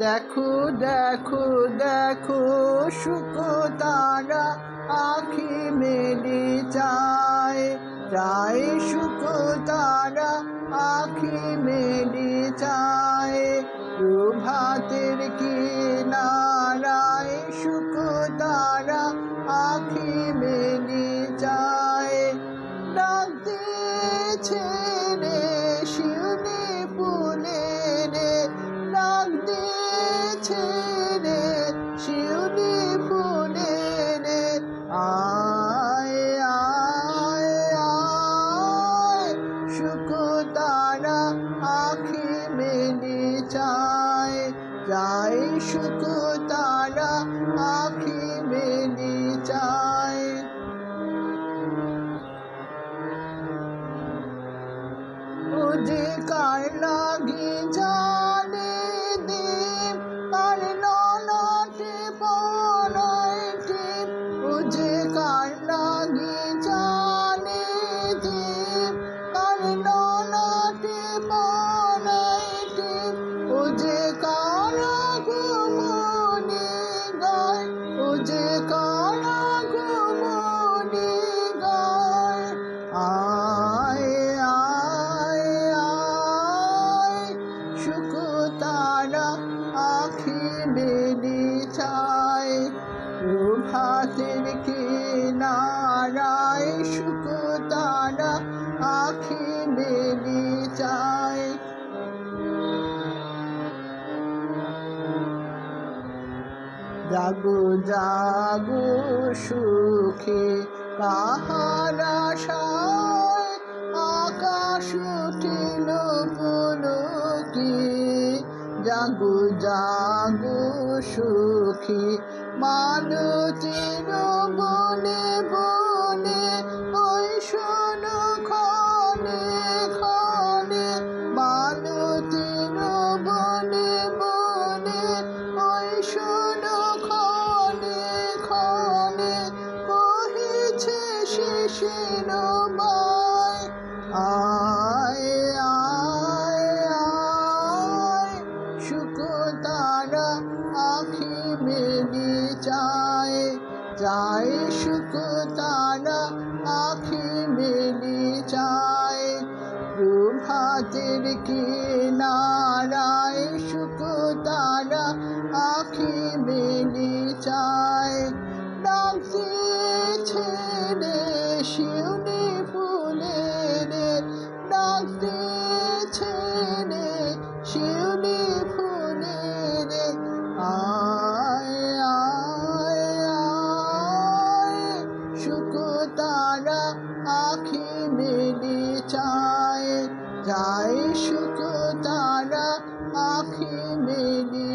দেখো দেখো দেখো শুকতারা আখি মেলে চায় চায় শুকতারা আখি মেলে চায় প্রভাতের কিনারায় শুকতারা আখি মেলে চায় ডাক দিয়েছে রে শিউলি ফুলে রে ডাক দিয়েছে রে শিউলি ফুলে রে আয় আয় আয় শুকতারা আখি মেলে চায় চায় শুকতারা আখি মেলে চায় যে কার লাগি জানে দেব কার ননাটে পড়াইতে যে কার লাগি জানে দেব কার ননাটে পড়াইতে যে কার ঘুমনে গায় যে কার ঘুমনে গায় শুকতারা আখি মেলে চায় প্রভাতের কিনারায় শুকতারা আখি মেলে চায় জাগো জাগো সুখে কাহার আশায় আকাশ উঠিল পুলকে জাগো জাগো সুখী মালতীর বনে বনে ওই শোনো ক্ষণে ক্ষণে মালতীর বনে বনে ওই শোনো ক্ষণে ক্ষণে কহিছে শিশির বাই আয় আয় আয় শুকতারা আখি মেলে চায় চায় শুকতারা আখি মেলে চায় প্রভাতের কিনারায় শুকতারা আখি মেলে চায় ডাক দিয়েছে রে শিউলি ফুলে রে ডাক দিয়েছে রে শিউলি ফুলে রে আয় আয় আয় শুকতারা আখি মেলে চায় চায় শুকতারা আখি মেলে